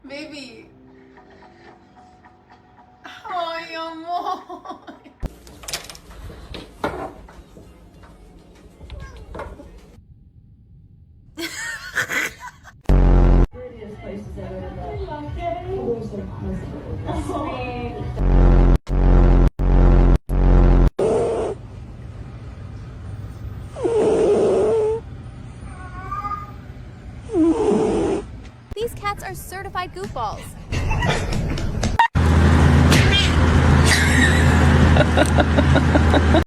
Baby. Ay, amor. Prettiest places I've ever been. They're so peaceful. These cats are certified goofballs.